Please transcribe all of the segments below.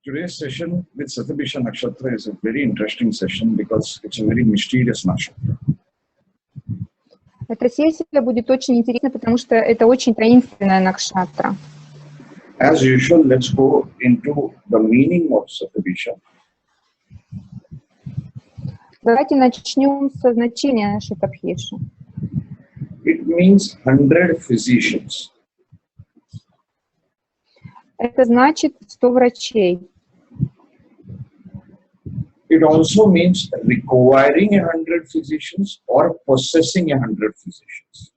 Today's session with Satabisha Nakshatra is a very interesting session because it's a very mysterious nakshatra. Эта сессия будет очень интересна, потому что это очень таинственная накшатра. As usual, let's go into the meaning of Satabisha. Давайте начнем со значения Сатабхиши. It means 100 physicians. Это значит 100 врачей. It also means requiring 100 physicians or possessing 100 physicians.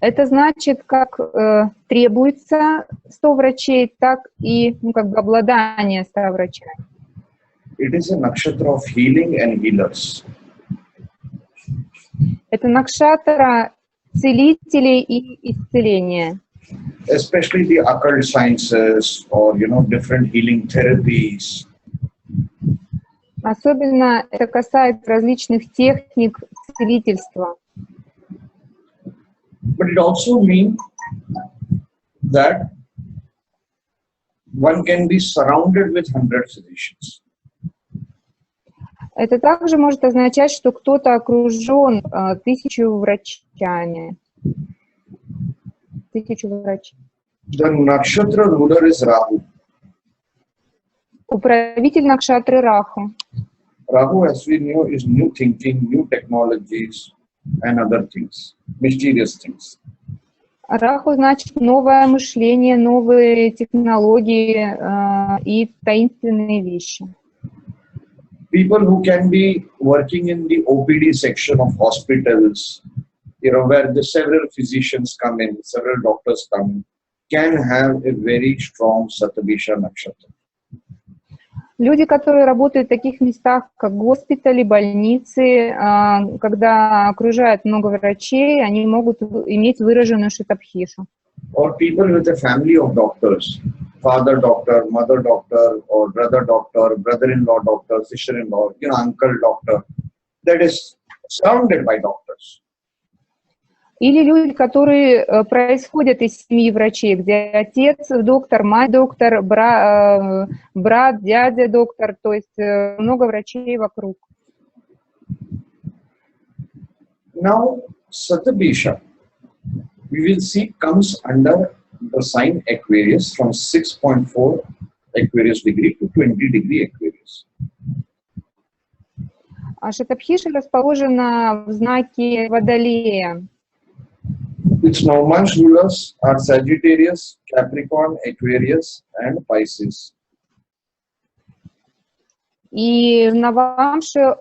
Это значит, как требуется 100 врачей, так и обладание 100 врачами. It is a nakshatra of healing and healers. Это накшатра целителей и исцеления. Especially the occult sciences or, different healing therapies. Особенно это касается различных техник целительства. But it also means that one can be surrounded with 100 physicians. Это также может означать, что кто-то окружен 1000 врачами. 1000 врачей. The nakshatra ruler is Rahu. Управитель накшатры Раху. Rahu, as we know, is new thinking, new technologies, and other things, mysterious things. Раху значит новое мышление, новые технологии и таинственные вещи. People who can be working in the OPD section of hospitals, where the several physicians come in, several doctors come in, can have a very strong Satabisha Nakshatra. Люди, которые работают в таких местах, как госпитали, больницы, когда окружает много врачей, они могут иметь выраженную Сатабхишу. Or people with a family of doctors, father doctor, mother doctor, or brother doctor, brother-in-law doctor, sister-in-law, uncle doctor, that is surrounded by doctors. Или люди, которые происходят из семьи врачей, где отец доктор, мать доктор, брат, дядя доктор, то есть много врачей вокруг. Now, Satabisha, we will see, comes under the sign Aquarius from 6.4 Aquarius degree to 20 degree Aquarius. Сатабхиша расположена в знаке Водолея. Its Navamsha rulers are Sagittarius, Capricorn, Aquarius, and Pisces. И в Навамше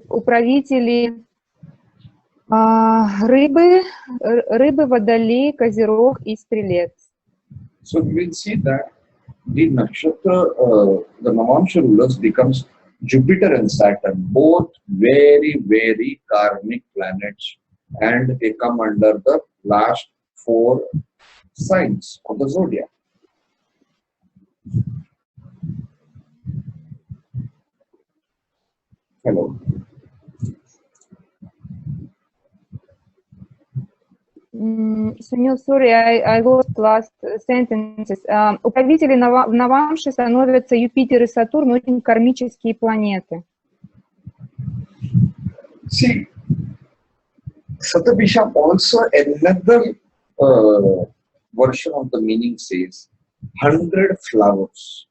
управители рыбы, Водолей, Козерог и Стрелец. So we will see that the nakshatra, the Navamsha rulers becomes Jupiter and Saturn, both very, very karmic planets, and they come under the last 4 signs of the zodiac. Hello. Sunil, sorry, I lost last sentences. Управители в Навамше становятся Юпитер и Сатурн, очень кармические планеты. See, Satabisha also another version of the meaning says 100 flowers.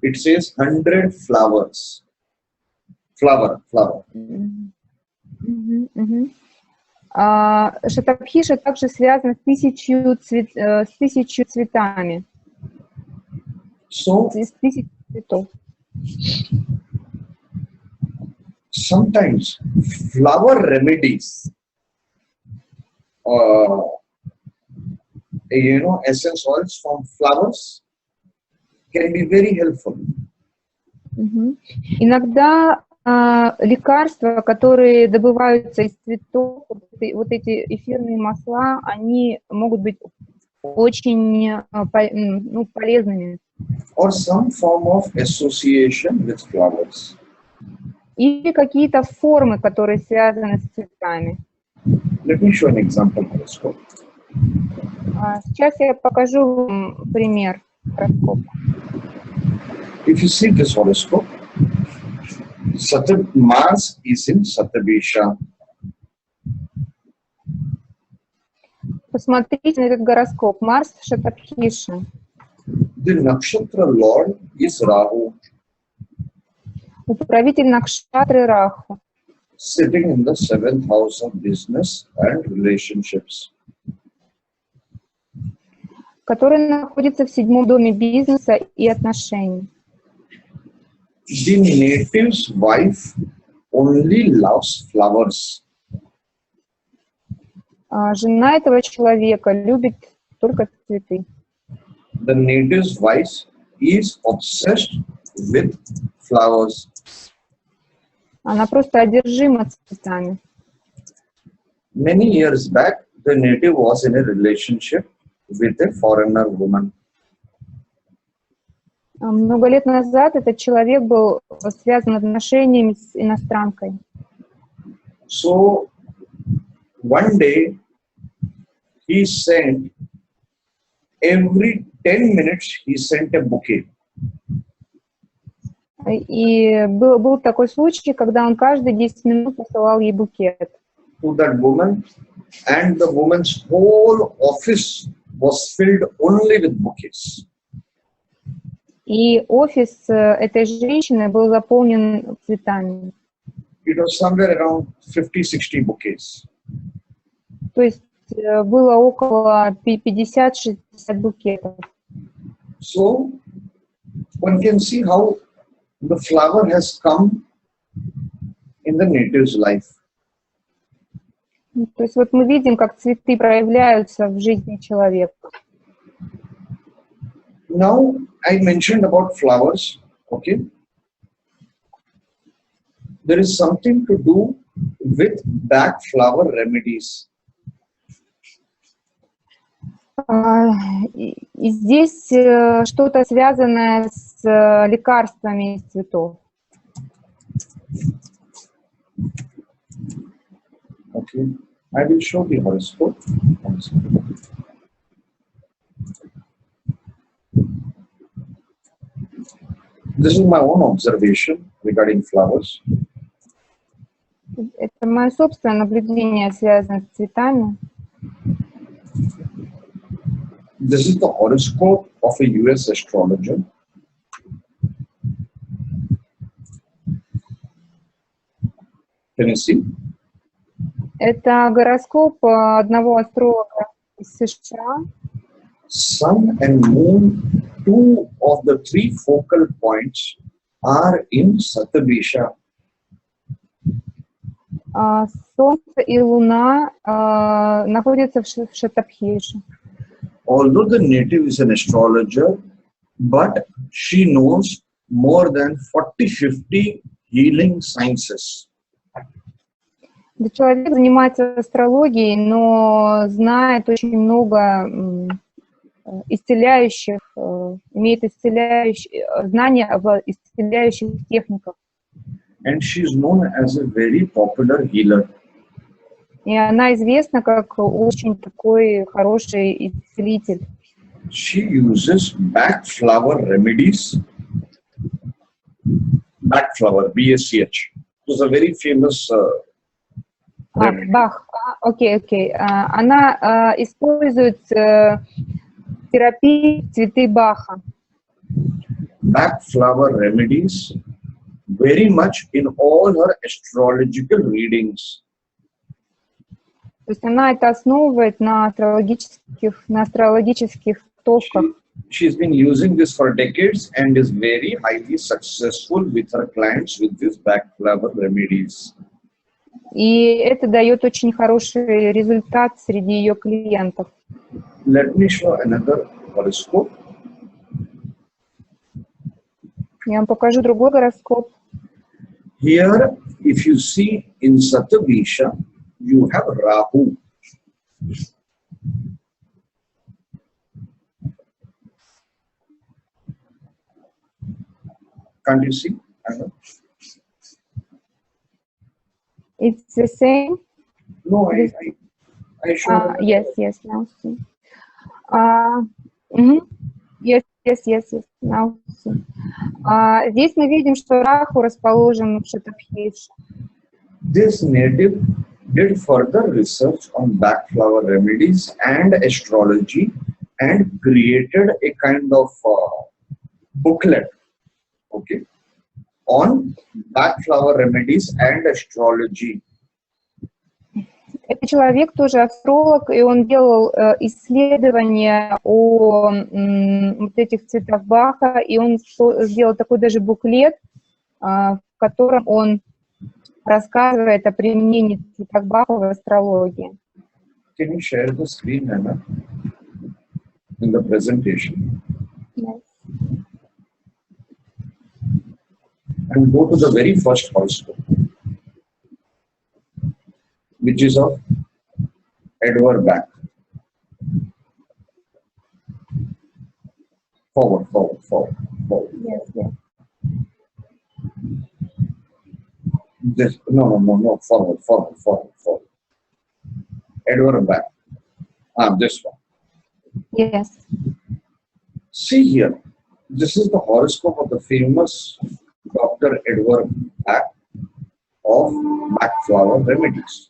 It says 100 flowers. Flower. Сатабхиша также связана с 1000 цветами. So, с 1000 цветов. Sometimes flower remedies, essence oils from flowers can be very helpful. Иногда лекарства, которые добываются из цветов, вот эти эфирные масла, они могут быть очень полезными. Or some form of association with flowers. Или какие-то формы, которые связаны с цветами. Let me show an example horoscope. Сейчас я покажу вам пример гороскопа. If you see this horoscope, Mars is in Satabisha. Посмотрите на этот гороскоп. Марс в Шатабхише. The Nakshatra Lord is Rahu, Управитель Накшатры Раху, sitting in the 7th house of business and relationships. который находится в 7-м доме бизнеса и отношений. The native's wife only loves flowers. Жена этого человека любит только цветы. The native's wife is obsessed with flowers. Она просто одержима цветами. Many years back, the native was in a relationship with a foreigner woman. Много лет назад этот человек был связан отношениями с иностранкой. So, one day, he sent, every 10 minutes, he sent a bouquet. И был такой случай, когда он каждые 10 минут посылал ей букет. To that woman, and the woman's whole office was filled only with bouquets. И офис этой женщины был заполнен цветами. It was somewhere around 50-60 bouquets. То есть было около 50-60 букетов. So, one can see how the flower has come in the native's life. То есть вот мы видим, как цветы проявляются в жизни человека. Now, I mentioned about flowers, okay? There is something to do with back flower remedies. И здесь что-то связанное с лекарствами из цветов. Okay, I will show the horoscope. This is my own observation regarding flowers. Это мое собственное наблюдение, связанное с цветами. This is the horoscope of a US astrologer. Can you see? Это гороскоп одного астролога из США. Sun and Moon, two of the three focal points, are in Satabisha. Солнце и Луна находятся в Шатабхише. Although the native is an astrologer, but she knows more than 40-50 healing sciences. Человек занимается астрологией, но знает очень много исцеляющих, имеет знания об исцеляющих техниках. And she is known as a very popular healer. И она известна как очень такой хороший исцелитель. She uses back flower remedies. Back flower, BSCH. It was a very famous Бах. Окей. Она использует терапию цветы Баха. Back flower remedies very much in all her astrological readings. То есть она это основывает на астрологических толках. She's been using this for decades and is very highly successful with her clients with these back flower remedies. И это дает очень хороший результат среди ее клиентов. Let me show another horoscope. Я вам покажу другой гороскоп. Here, if you see in Satabisha, you have Rahu. Can't you see? It's the same? No, I show. Yes, now see. Мгм. Yes. Now see. Здесь мы видим, что Раху расположен в Шатабхише. This native did further research on backflower remedies and astrology and created a kind of booklet, okay, on backflower remedies and astrology. Это человек тоже астролог, и он делал исследования о вот этих цветах Баха, и он сделал такой даже буклет, в котором он рассказывает о применении цветах Баха в астрологии. Can you share the screen, Anna, in the presentation? Yes. And go to the very first horoscope, which is of Edward Bach. Forward. Yes. This, no, forward. Edward Bach. This one. Yes. See here, this is the horoscope of the famous Dr. Edward Bach of Backflower Remedies.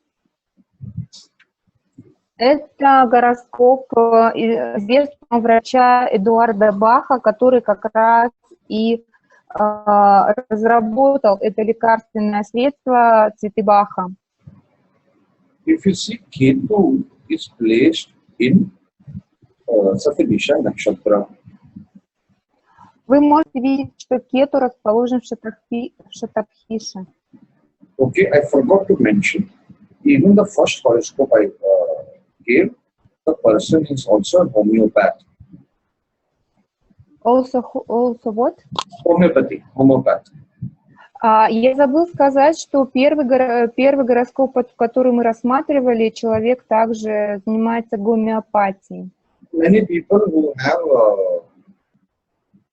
Это гороскоп известного врача Эдуарда Баха, который как раз и разработал это лекарственное средство цветы Баха. If you see, Ketu is placed in Satabisha Nakshatra. Вы можете видеть, что Кету расположен в Шатабхише. Okay, I forgot to mention, even the first horoscope I gave, the person is also a homeopath. Also what? Homeopath. Я забыл сказать, что первый гороскоп, который мы рассматривали, человек также занимается гомеопатией. Many people who have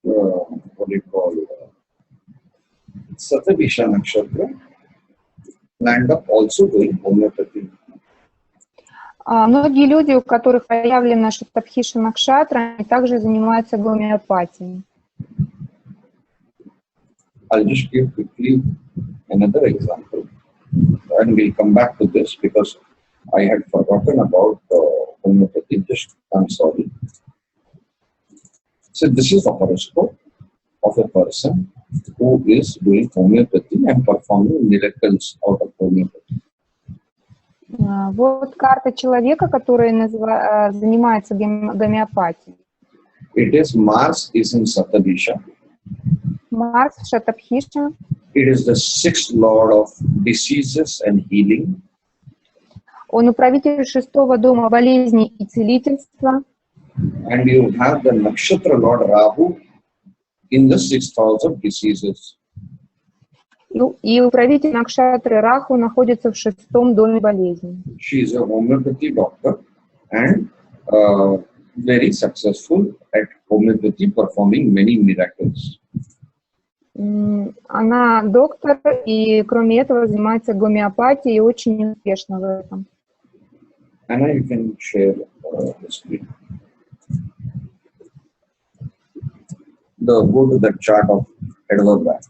what do you call Satabisha Nakshatra land up also doing homeopathy. Многие люди, у которых проявлена Сатабхиша Накшатра, они также занимаются гомеопатией. I'll just give quickly another example, and we'll come back to this because I had forgotten about homeopathy. I'm sorry. So this is the horoscope of a person who is doing homeopathy and performing miracles out of homeopathy. Вот карта человека, который занимается гомеопатией. It is Mars is in Satabisha. Марс в Шатабхише. It is the sixth lord of diseases and healing. Он управитель шестого дома болезней и целительства. And you have the Nakshatra lord Rahu in the sixth house of diseases. И управитель Накшатры Раху находится в шестом доме болезней. She is a homeopathy doctor and very successful at homeopathy, performing many miracles. Она доктор и кроме этого занимается гомеопатией и очень успешна в этом. Anna, you can share the screen. Go to the chart of Edward Bach.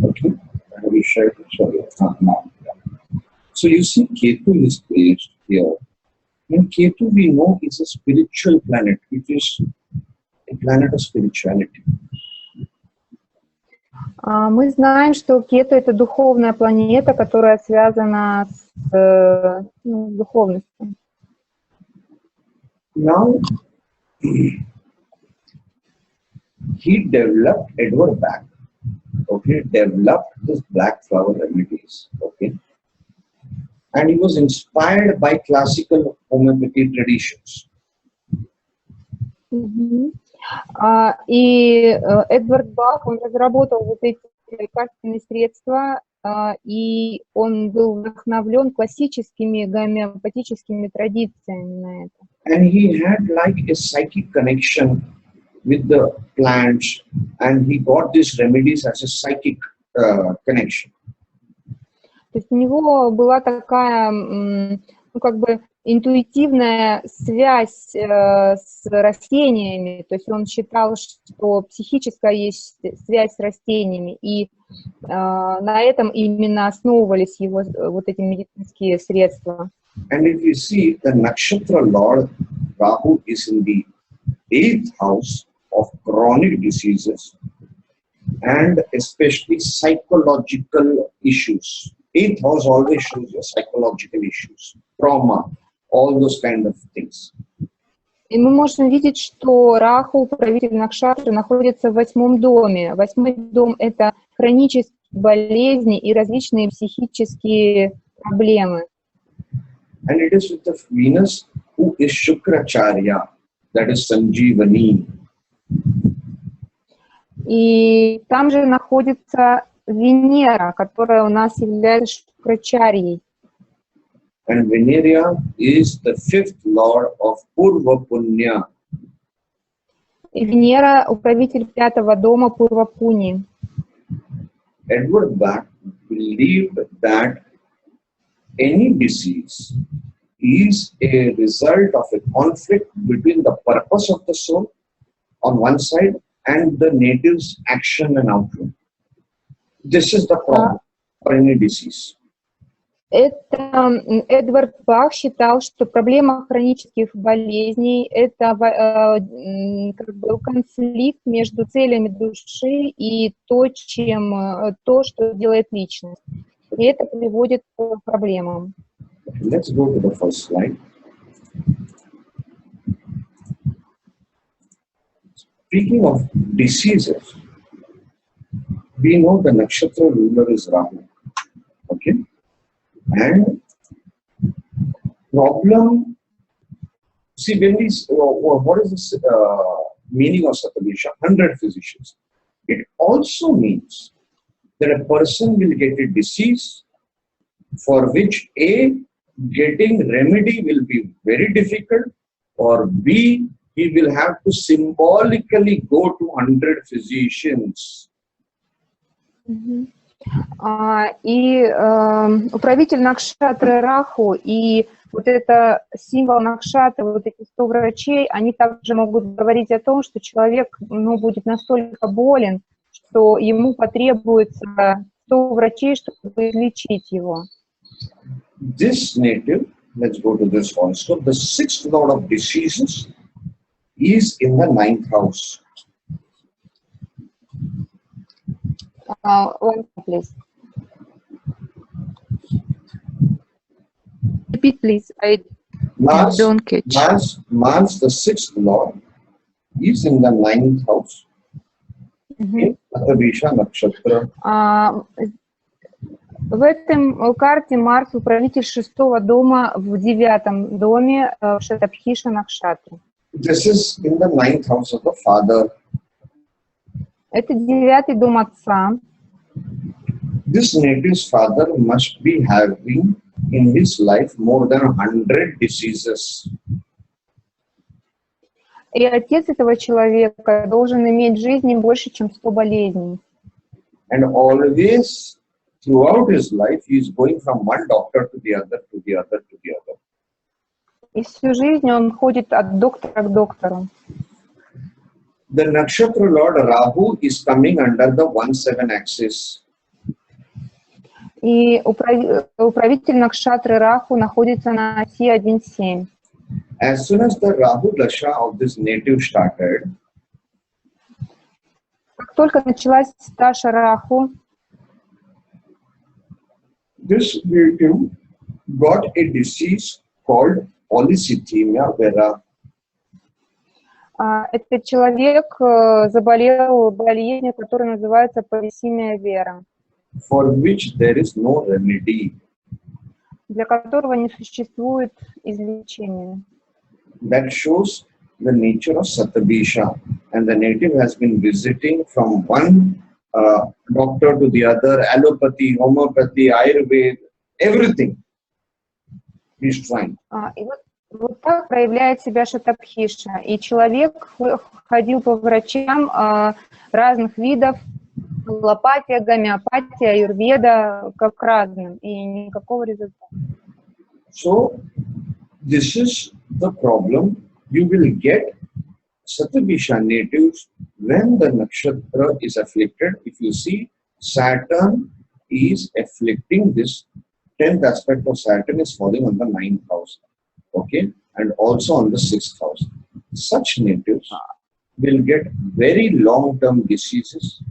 Okay, I will share it. Sorry, now. So you see, Ketu is placed here. And Ketu, we know, is a spiritual planet. It is a planet of spirituality. Мы знаем, что Кету — это духовная планета, которая связана с духовностью. Now, he developed, Edward Bach, okay, developed this black flower remedies, okay, and he was inspired by classical homeopathy traditions. Эдвард Бах, он разработал вот эти лекарственные средства, и он был вдохновлен классическими гомеопатическими традициями на это. And he had like a psychic connection with the plants, and he got these remedies as a psychic connection. То есть у него была такая, ну, как бы интуитивная связь с растениями, то есть он считал, что психическая есть связь с растениями, и на этом именно основывались его вот эти медицинские средства. And if you see, the Nakshatra Lord Rahu is in the 8th house of chronic diseases and especially psychological issues. 8th house always shows you psychological issues, trauma, all those kind of things. И мы можем видеть, что Раху, правитель Накшатры, находится в 8-м доме. 8-й дом — это хронические болезни и различные психические проблемы. And it is with the Venus who is Shukracharya, that is Sanjeevani. И там же находится Венера, которая у нас является Шукрачарьей. And Veneria is the 5th lord of Purva Punya. И Венера — управитель 5-го дома Пурвапуни. Edward Bach believed that any disease is a result of a conflict between the purpose of the soul on one side and the native's action and outcome. This is the problem for any disease. Это Эдвард Бах считал, что проблема хронических болезней — это как бы конфликт между целями души и то, что делает личность. И это приводит к проблемам. Let's go to the first slide. Speaking of diseases, we know the nakshatra ruler is Rahu. Okay? And problem, see, when we, what is this meaning of Satabisha? 100 physicians. It also means that a person will get a disease for which A, getting remedy will be very difficult, or B, he will have to symbolically go to 100 physicians. И управитель Накшатры Раху и вот это символ Накшатры, вот эти 100 врачей, они также могут говорить о том, что человек, ну, будет настолько болен, что ему потребуется 100 врачей, чтобы излечить его. This native, let's go to this also, the 6th lord of diseases is in the 9th house. One, please. Repeat, please. I don't catch. Mars, the 6th lord, is in the 9th house. In Satabisha Nakshatra. В этом карте Марс управитель 6-го дома в 9-м доме в Сатабхиша Накшатре. This is in the 9th house of the father. Это 9-й дом отца. This native's father must be having in his life more than 100 diseases. И отец этого человека должен иметь в жизни больше, чем 100 болезней. And always, throughout his life, he is going from one doctor to the other, to the other, to the other. И всю жизнь он ходит от доктора к доктору. The Nakshatra Lord Rahu is coming under the 1-7 axis. И управитель Накшатры Раху находится на оси 1-7. As soon as the Rahu Dasha of this native started, как только началась Таша Раху, this native got a disease called polycythemia vera. Этот человек заболел болезнью, которая называется полисемия вера, for which there is no remedy. Для которого не существует излечения. That shows the nature of Satabisha, and the native has been visiting from one doctor to the other, allopathy, homeopathy, Ayurveda, everything he's trying. И вот так проявляет себя Шатабхиша. И человек ходил по врачам разных видов, аллопатия, гомеопатия, аюрведа, как разным, и никакого результата. So, this is the problem. You will get Satabisha natives when the nakshatra is afflicted. If you see, Saturn is afflicting this 10th aspect of Saturn is falling on the 9th house, okay, and also on the 6th house. Such natives will get very long-term diseases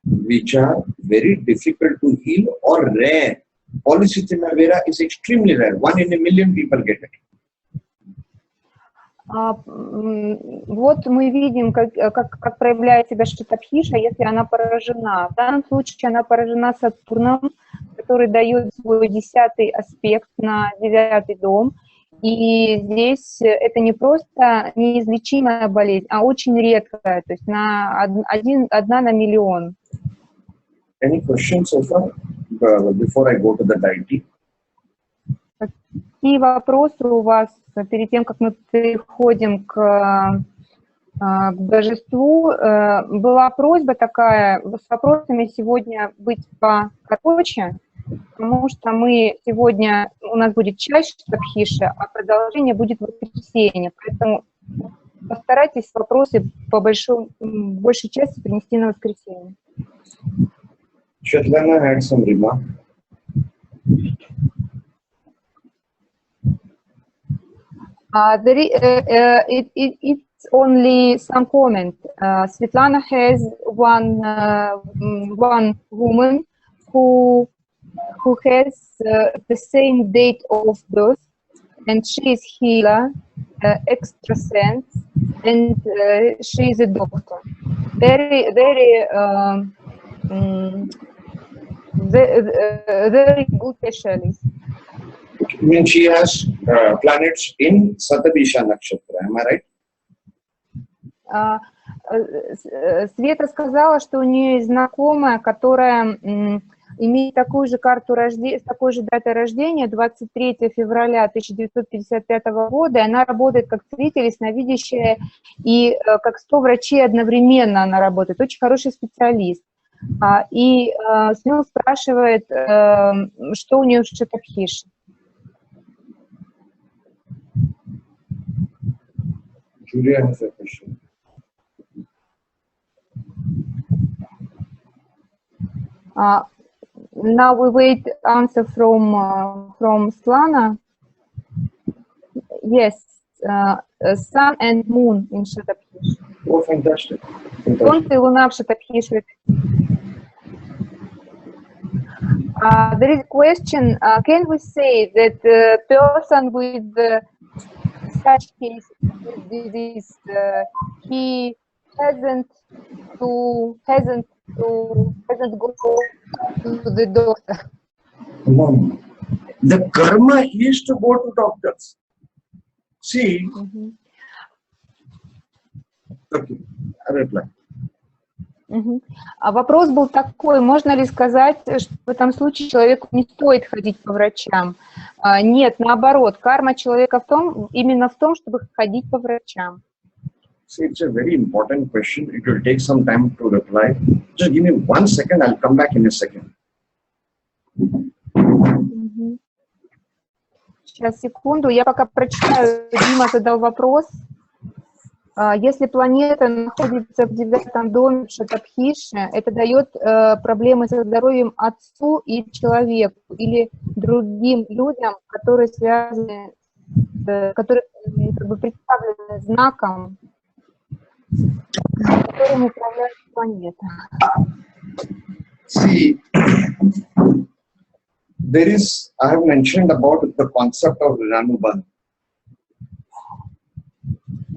which are very difficult to heal or rare. Polycythemia vera is extremely rare. 1 in a million people get it. Вот мы видим, как проявляет себя Шатабхиша, если она поражена. В данном случае она поражена Сатурном, который дает свой 10-й аспект на 9-й дом. И здесь это не просто неизлечимая болезнь, а очень редкая, то есть одна на миллион. Any questions so far before I go to the deity? Какие вопросы у вас перед тем, как мы переходим к божеству? Была просьба такая, с вопросами сегодня быть покороче, потому что у нас будет часть Шатабхиши, а продолжение будет в воскресенье. Поэтому постарайтесь вопросы по большей части принести на воскресенье. Svetlana had some remark. It's only some comment. Svetlana has one woman who has the same date of birth, and she is healer, extra sense, and she is a doctor. Very good specialist. I mean, she has planets in Satabisha Nakshatra, am I right? Света сказала, что у нее есть знакомая, которая имеет такую же карту рождения, с такой же датой рождения, 23 февраля 1955 года, и она работает как целитель, ясновидящая, и как 100 врачей одновременно она работает. Очень хороший специалист. И с него спрашивает, что у нее в Шатабхише. Julia has a question. Now we wait answer from Svetlana. Yes, Sun and Moon in Шатабхише. Oh, fantastic. Солнце и Луна в Шатабхише. There is a question, can we say that the person with such case with disease, he hasn't go to the doctor? No. The karma is to go to doctors. See, okay, I reply. А вопрос был такой, можно ли сказать, что в этом случае человеку не стоит ходить по врачам? Нет, наоборот, карма человека именно в том, чтобы ходить по врачам. See, it's a very important question. It will take some time to reply. Just give me 1 second, I'll come back in a second. Сейчас, секунду, я пока прочитаю. Дима задал вопрос. Если планета находится в 9-м доме в Шатабхише, это дает проблемы со здоровьем отцу и человеку или другим людям, которые связаны, которые как бы представлены знаком, которым управляет планета. See, I have mentioned about the concept of Rinanubandh.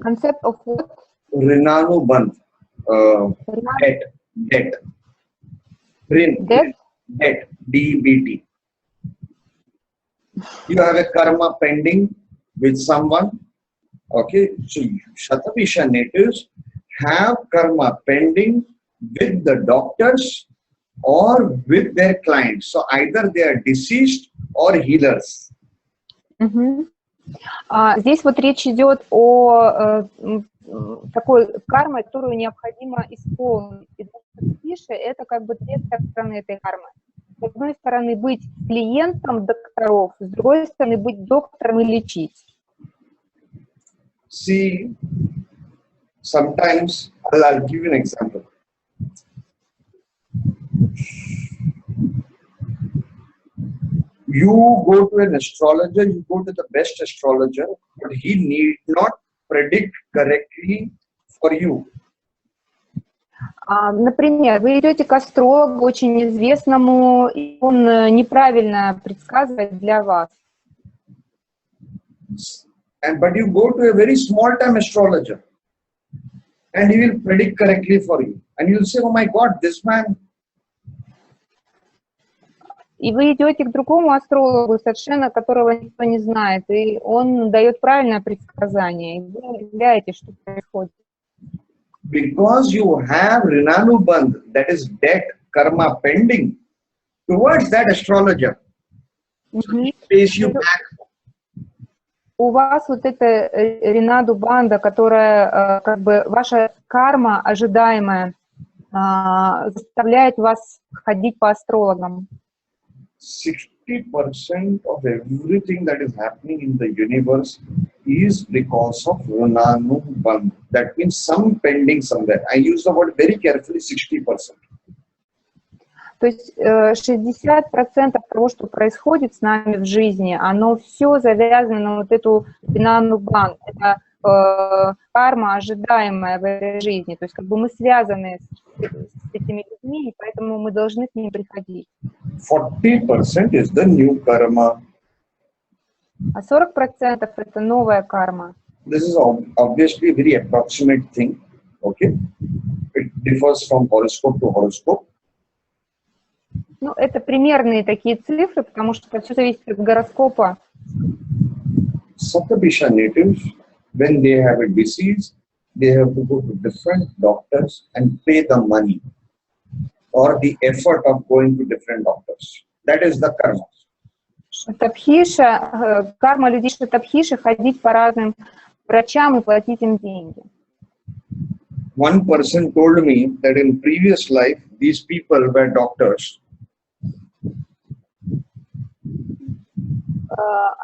Concept of what? Rinanubandh. Debt. Debt. DBT. You have a karma pending with someone, Okay, so Satabisha natives have karma pending with the doctors or with their clients. So either they are deceased or healers. Здесь вот речь идет о такой карме, которую необходимо исполнить. И Сатабиша — это как бы две стороны этой кармы. С одной стороны, быть клиентом докторов, с другой стороны, быть доктором и лечить. See, sometimes, I'll give you an example. You go to an astrologer, you go to the best astrologer, but he need not predict correctly for you. Например, вы идете к астрологу очень известному, и он неправильно предсказывает для вас. But you go to a very small-time astrologer, and he will predict correctly for you. And you'll say, oh my God, this man. И вы идете к другому астрологу, совершенно которого никто не знает, и он дает правильное предсказание, и вы удивляетесь, что происходит. Because you have Rinanubandh, that is debt, karma pending, towards that astrologer. So he pays you back. У вас вот эта Ринаду Банда, которая как бы ваша карма ожидаемая, заставляет вас ходить по астрологам. 60% of everything that is happening in the universe is because of Rinanubandh. That means some pending somewhere. I use the word very carefully, 60%. То есть 60% того, что происходит с нами в жизни, оно все завязано на вот эту Rinanubandh. Это карма, ожидаемая в этой жизни. То есть как бы мы связаны с этими людьми, и поэтому мы должны к ним приходить. 40% is the new karma. А 40% это новая карма. This is obviously a very approximate thing. Okay, it differs from horoscope to horoscope. Ну, это примерные такие цифры, потому что все зависит от гороскопа. Satabisha natives, when they have a disease, they have to go to different doctors and pay the money or the effort of going to different doctors. That is the karma. Сатабхиша, карма людей Сатабхиши — ходить по разным врачам и платить им деньги. One person told me that in previous life, these people were doctors.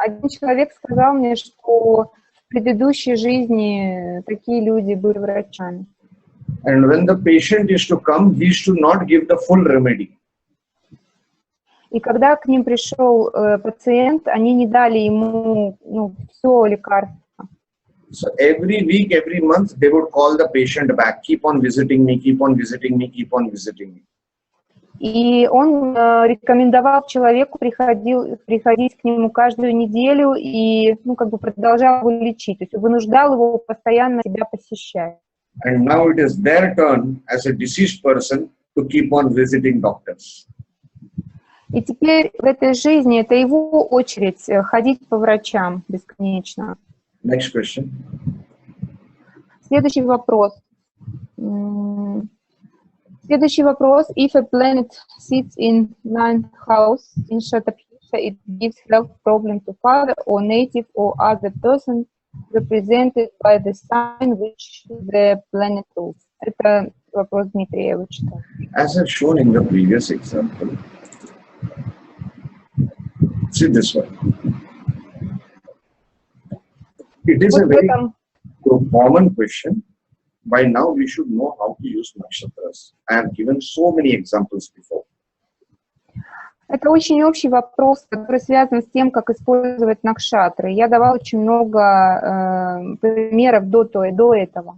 Один человек сказал мне, что в предыдущей жизни такие люди были врачами. And when the patient is to come, he is to not give the full remedy. И когда к ним пришел пациент, они не дали ему все лекарство. So every week, every month, they would call the patient back. Keep on visiting me, keep on visiting me, keep on visiting me. И он рекомендовал человеку приходить к нему каждую неделю и как бы продолжал его лечить. То есть вынуждал его постоянно себя посещать. And now it is their turn as a deceased person to keep on visiting doctors. И теперь в этой жизни это его очередь ходить по врачам бесконечно. Next question. Следующий вопрос. If a planet sits in 9th house in Satabhisha, it gives health problem to father or native or other person represented by the sign which the planet rules. Это вопрос Дмитрия, я его читаю. As I've shown in the previous example, see this one. It is a very common question. By now, we should know how to use nakshatras. I have given so many examples before. Это очень общий вопрос, который связан с тем, как использовать накшатры. Я давал очень много примеров до этого.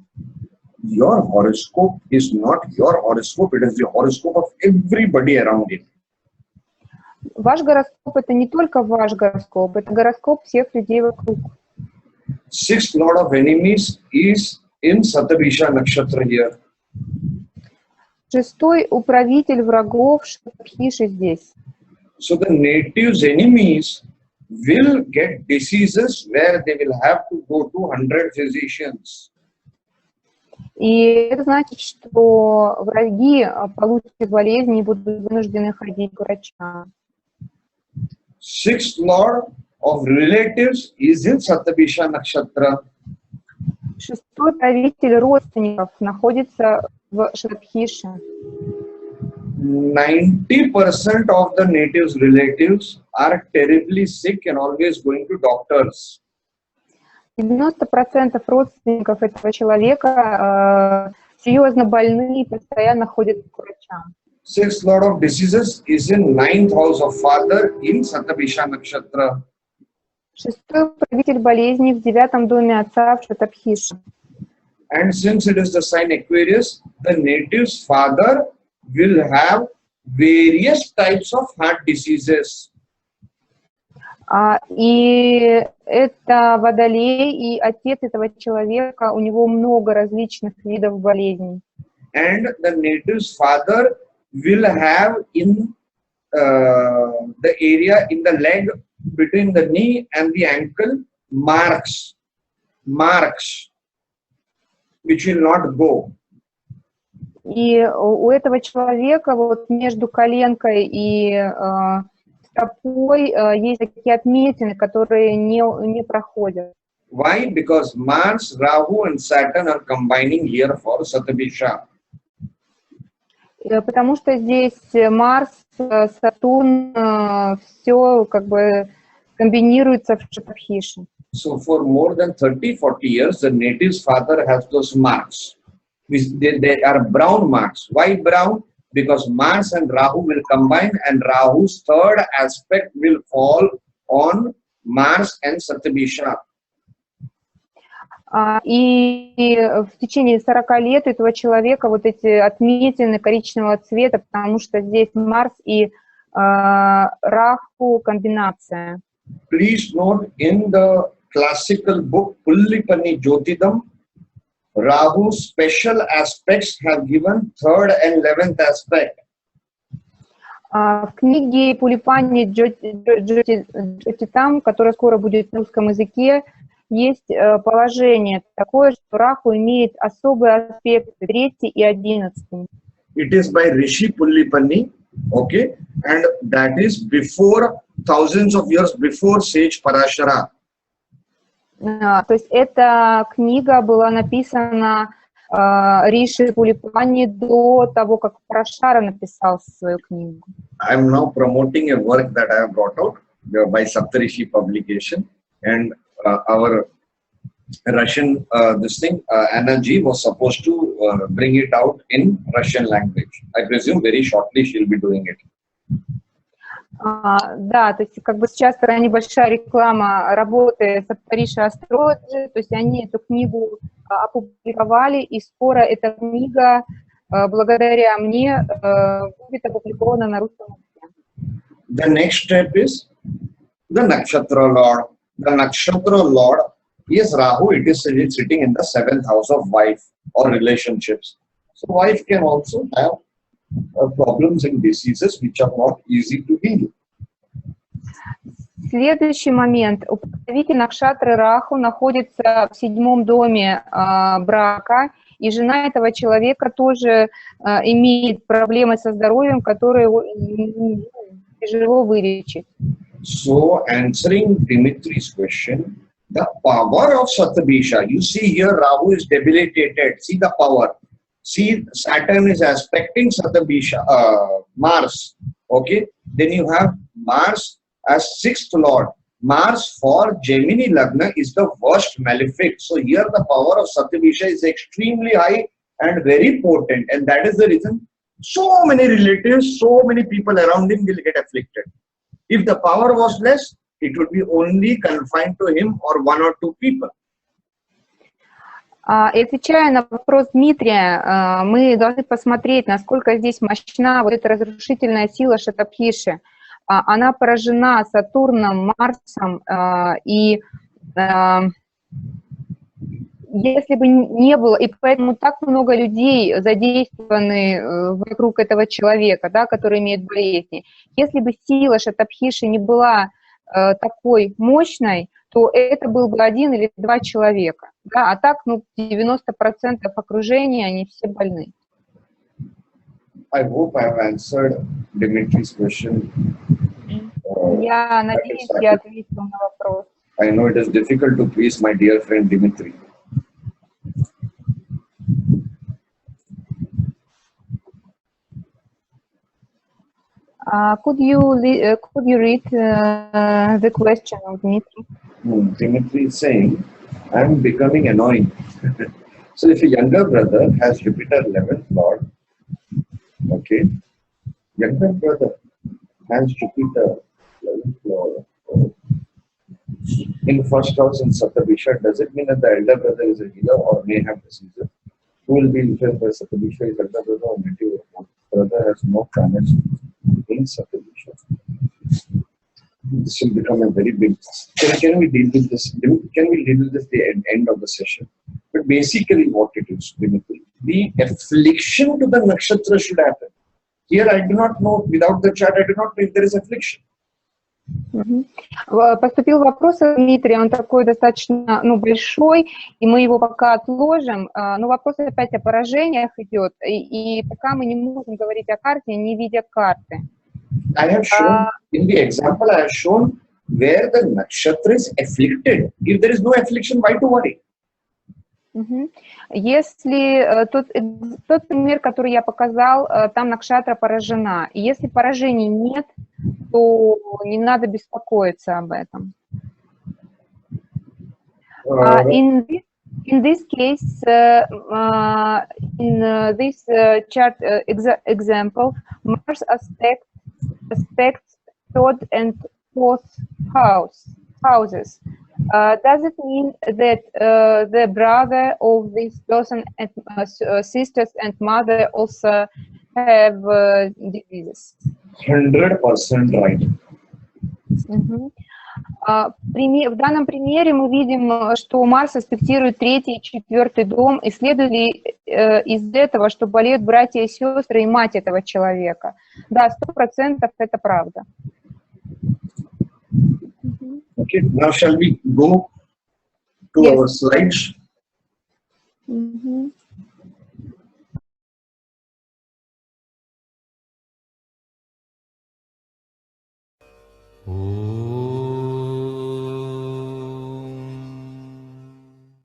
Your horoscope is not your horoscope, it is the horoscope of everybody around you. Ваш гороскоп — это не только ваш гороскоп, это гороскоп всех людей вокруг. Sixth lord of enemies is in Satabisha Nakshatra here. Шестой управитель врагов Сатабхиши здесь. So the natives' enemies will get diseases where they will have to go to 100 physicians. И это значит, что враги получат болезни и будут вынуждены ходить к врачам. Sixth lord of relatives is in Satabisha Nakshatra. Шестой правитель родственников находится в Сатабхише. 90% of the natives' relatives are terribly sick and always going to doctors. 90% родственников этого человека серьезно больны и постоянно ходят к врачам. Sixth lord of diseases is in ninth house of father in Satabisha Nakshatra. Шестой правитель болезней в 9-м доме отца в Сатабхише. And since it is the sign Aquarius, the native's father will have various types of heart diseases. И это Водолей, и отец этого человека, у него много различных видов болезней. And the native's father will have in the area in the leg between the knee and the ankle marks, which will not go. И у этого человека вот между коленкой и стопой есть такие отметины, которые не проходят. Why? Because Mars, Rahu and Saturn are combining here for Satabisha. Потому что здесь Марс, Сатурн, все как бы комбинируется в Сатабхише. So for more than 30-40 years, the native's father has those marks. They are brown marks. Why brown? Because Mars and Rahu will combine and Rahu's third aspect will fall on Mars and Satabisha. И в течение 40 лет у этого человека вот эти отметины коричневого цвета, потому что здесь Марс и Раху комбинация. Please note in the classical book Pullipani Jyotidam, Rahu's special aspects have given third and 11th aspect. В книге Пулипани Джотитам, которая скоро будет на русском языке, есть положение такое, что Раху имеет особые аспекты, 3 и 11. It is by Rishi Pullipani, okay, and that is before thousands of years before sage Parashara. То есть эта книга была написана Риши Пулипани до того, как Парашара написал свою книгу. I am now promoting a work that I have brought out by Saptarishi publication, and our Russian Anna Ji was supposed to bring it out in Russian language. I presume very shortly she will be doing it. Да, то есть как бы сейчас такая небольшая реклама работы Saptarishis Astrology, то есть они эту книгу опубликовали, и скоро эта книга, благодаря мне, будет опубликована на русском языке. The next step is the Nakshatra Lord. The Nakshatra Lord is Rahu. It is sitting in the 7th house of wife or relationships. So wife can also have problems and diseases which are not easy to heal. Следующий момент. Управитель Накшатры Раху находится в 7-м доме брака, и жена этого человека тоже имеет проблемы со здоровьем, которые тяжело вылечить. So, answering Dimitri's question, the power of Satabisha, you see here Rahu is debilitated. See the power. See, Saturn is aspecting Satabisha, Mars. Okay, then you have Mars as 6th lord. Mars for Jaimini Lagna is the worst malefic. So here the power of Satabisha is extremely high and very potent, and that is the reason so many relatives, so many people around him will get afflicted. If the power was less, it would be only confined to him or 1 or 2 people. И отвечая на вопрос Дмитрия, мы должны посмотреть, насколько здесь мощна вот эта разрушительная сила Сатабхиши. Она поражена Сатурном, Марсом, и если бы не было, и поэтому так много людей задействованы вокруг этого человека, да, который имеет болезни. Если бы сила Сатабхиши не была такой мощной, то это был бы 1 или 2 человека. Да? А так, ну, 90% окружения, они все больны. I hope I have answered Dimitri's question. Я надеюсь, я ответила на вопрос. I know it is difficult to please my dear friend Dimitri. Could you read the question of Dmitry? Dimitri is saying, I am becoming annoying. So if a younger brother has Jupiter 11th Lord, okay, younger brother has Jupiter 11th Lord in first house in Satabisha, does it mean that the elder brother is a healer or may have diseases? Who will be influenced by Satabisha is elder brother or native brother has no planets in Satabisha? This will become a very big. Can we deal with this? Can we deal with this at the end of the session? But basically, what it is, the affliction to the nakshatra should happen. Here, I do not know, without the chart, I do not know if there is affliction. Поступил вопрос от Дмитрия, он такой достаточно большой, и мы его пока отложим. Но вопрос опять о поражениях идет, и пока мы не можем говорить о карте, не видя карты. I have shown, in the example, I have shown where the nakshatra is afflicted. If there is no affliction, why to worry? Если тот пример, который я показал, там накшатра поражена. И если поражений нет, то не надо беспокоиться об этом. In this case, in this chart example, Mars aspects third and fourth houses. Does it mean that the brother of this person and sisters and mother also have diseases? 100% right. В данном примере мы видим, что Марс аспектирует 3-й и 4-й дом, и следует ли из этого, что болеют братья и сестры и мать этого человека. Да, 100% это правда. Okay, now shall we go to our slides?